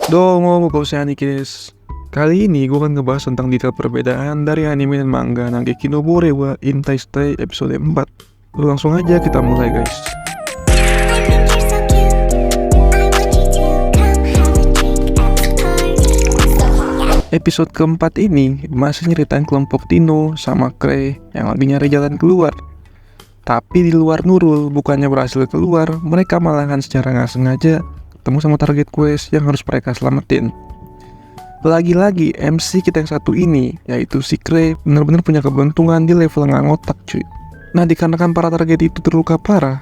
Domo Mokoshani Kides. Kali ini gue akan ngebahas tentang detail perbedaan dari anime dan manga Nangeki no Bore wa Intai episode 4. Langsung aja kita mulai guys. Episode keempat ini masih nyeritain kelompok Tino sama Krei yang lagi nyari jalan keluar. Tapi di luar Nurul, bukannya berhasil keluar, mereka malahan secara nggak sengaja ketemu sama target quest yang harus mereka selamatin. Lagi-lagi MC kita yang satu ini, yaitu si Krei, benar-benar punya keberuntungan di level nggak ngotak cuy. Nah dikarenakan para target itu terluka parah,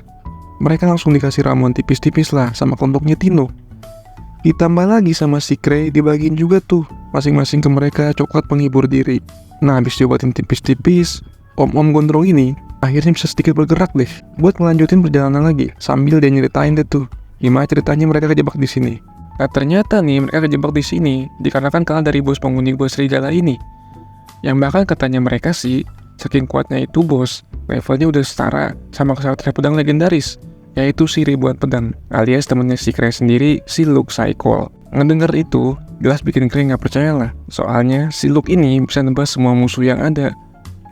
mereka langsung dikasih ramuan tipis-tipis lah sama kelompoknya Tino. Ditambah lagi sama si Krei dibagiin juga tuh masing-masing ke mereka coklat penghibur diri. Nah habis diobatin tipis-tipis, om-om gondrong ini akhirnya bisa sedikit bergerak deh buat melanjutin perjalanan lagi sambil dia nyeritain deh tuh gimana ceritanya mereka kejebak di sini. Nah ternyata nih mereka kejebak di sini dikarenakan kalah dari bos penghuni gua serigala ini. Yang bahkan katanya mereka sih saking kuatnya itu bos levelnya udah setara sama kesatria pedang legendaris, yaitu si ribuan pedang alias temennya si Krei sendiri, si Luke Cycle. Ngedenger itu jelas bikin Krei nggak percaya lah, soalnya si Luke ini bisa nebas semua musuh yang ada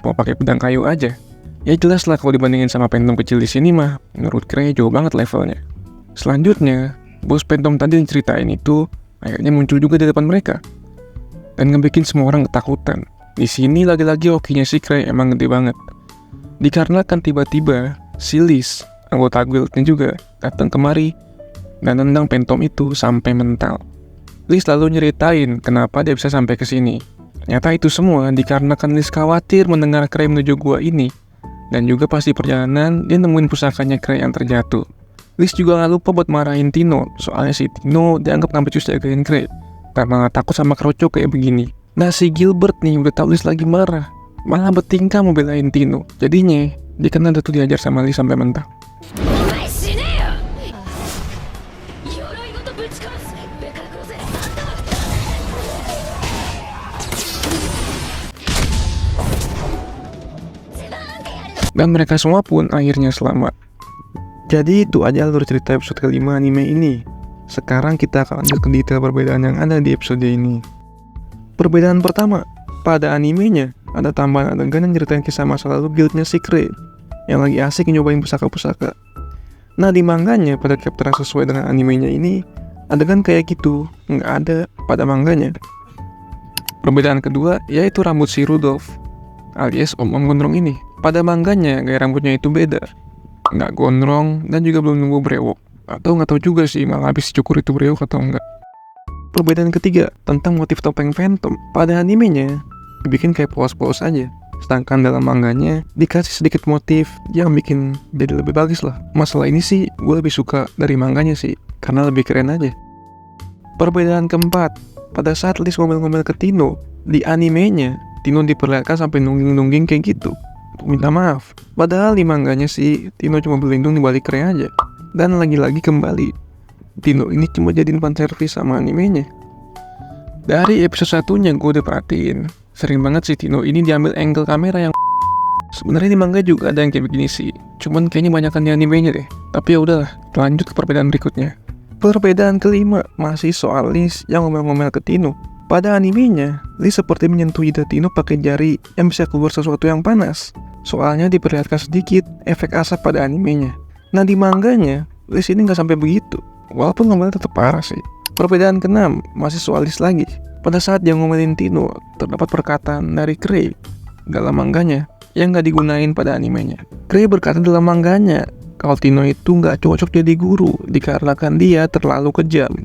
mau pakai pedang kayu aja. Ya jelas lah kalau dibandingin sama Phantom kecil di sini mah menurut Krei jauh banget levelnya. Selanjutnya bos Phantom tadi yang ceritain itu akhirnya muncul juga di depan mereka dan ngebikin semua orang ketakutan. Di sini lagi-lagi hokinya si Krei emang gede banget, dikarenakan tiba-tiba si Liz, anggota guildnya juga, datang kemari dan nendang Phantom itu sampai mental. Liz lalu nyeritain kenapa dia bisa sampai ke sini. Ternyata itu semua dikarenakan Liz khawatir mendengar Krei menuju gua ini, dan juga pas di perjalanan dia nemuin pusakanya Krei yang terjatuh. Liz juga gak lupa buat marahin Tino, soalnya si Tino dianggap ngampecus jagain Krei karena takut sama Kroco kayak begini. Nah si Gilbert nih udah tau Liz lagi marah, malah bertingkah mau belain Tino. Jadinya dia kan ada tuh diajar sama Liz sampai mental. Dan mereka semua pun akhirnya selamat. Jadi itu aja alur cerita episode kelima anime ini. Sekarang kita akan lanjut ke detail perbedaan yang ada di episode ini. Perbedaan pertama, pada animenya ada tambahan adegan yang ceritain kisah masa lalu guildnya si Krei yang lagi asik nyobain pusaka-pusaka. Nah di manganya pada chapter yang sesuai dengan animenya ini adegan kayak gitu nggak ada pada manganya. Perbedaan kedua yaitu rambut si Rudolph alias om-om gondrong ini. Pada manganya gaya rambutnya itu beda, nggak gondrong dan juga belum nunggu brewok. Atau nggak tahu juga sih malah habis cukur itu brewok atau enggak. Perbedaan ketiga tentang motif topeng Phantom. Pada animenya dibikin kayak polos-polos aja, sedangkan dalam manganya dikasih sedikit motif yang bikin jadi lebih bagus lah. Masalah ini sih gue lebih suka dari manganya sih, karena lebih keren aja. Perbedaan keempat, pada saat Liz ngomel-ngomel ke Tino, di animenya Tino diperlihatkan sampai nungging-nungging kayak gitu untuk minta maaf. Padahal di manganya sih Tino cuma berlindung di balik Krei aja. Dan lagi-lagi kembali Tino ini cuma jadiin fan service sama animenya. Dari episode satunya gue udah perhatiin sering banget sih Tino ini diambil angle kamera yang sebenarnya di manga juga ada yang kayak begini sih, cuman kayaknya banyakan di animenya deh. Tapi ya udahlah, lanjut ke perbedaan berikutnya. Perbedaan kelima masih soal Liz yang ngomel-ngomel ke Tino. Pada animenya, Liz seperti menyentuh jidat Tino pakai jari yang bisa keluar sesuatu yang panas. Soalnya diperlihatkan sedikit efek asap pada animenya. Nah di manganya, Liz ini nggak sampai begitu, walaupun ngomelnya tetap parah sih. Perbedaan keenam masih soal Liz lagi. Pada saat dia ngomelin Tino, terdapat perkataan dari Krei dalam manganya yang nggak digunain pada animenya. Krei berkata dalam manganya kalau Tino itu nggak cocok jadi guru dikarenakan dia terlalu kejam.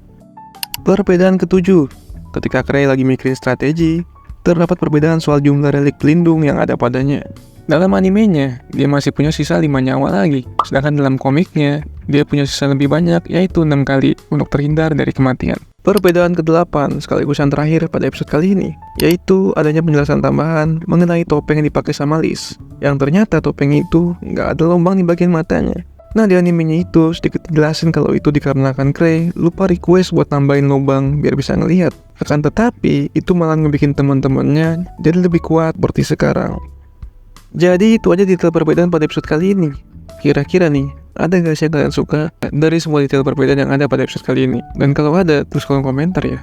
Perbedaan ketujuh, ketika Krei lagi mikirin strategi, terdapat perbedaan soal jumlah relik pelindung yang ada padanya. Dalam animenya, dia masih punya sisa 5 nyawa lagi, sedangkan dalam komiknya, dia punya sisa lebih banyak, yaitu 6 kali untuk terhindar dari kematian. Perbedaan ke-8 sekaligus yang terakhir pada episode kali ini, yaitu adanya penjelasan tambahan mengenai topeng yang dipakai sama Liz, yang ternyata topeng itu nggak ada lubang di bagian matanya. Nah di animenya itu sedikit dijelasin kalau itu dikarenakan Krei lupa request buat nambahin lubang biar bisa ngelihat. Akan tetapi itu malah ngebikin teman-temannya jadi lebih kuat seperti sekarang. Jadi itu aja detail perbedaan pada episode kali ini. Kira-kira nih, Ada gak sih yang kalian suka dari semua detail perbedaan yang ada pada episode kali ini? Dan kalau ada, tulis kolom komentar ya.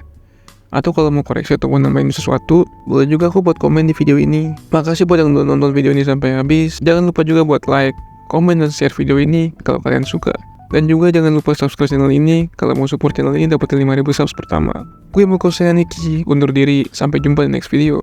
Atau kalau mau koreksi atau mau nambahin sesuatu, boleh juga aku buat komen di video ini. Makasih buat yang udah nonton video ini sampai habis. Jangan lupa juga buat like, komen, dan share video ini kalau kalian suka. Dan juga jangan lupa subscribe channel ini kalau mau support channel ini dapetin 5.000 subs pertama. Gue Muko Niki, undur diri. Sampai jumpa di next video.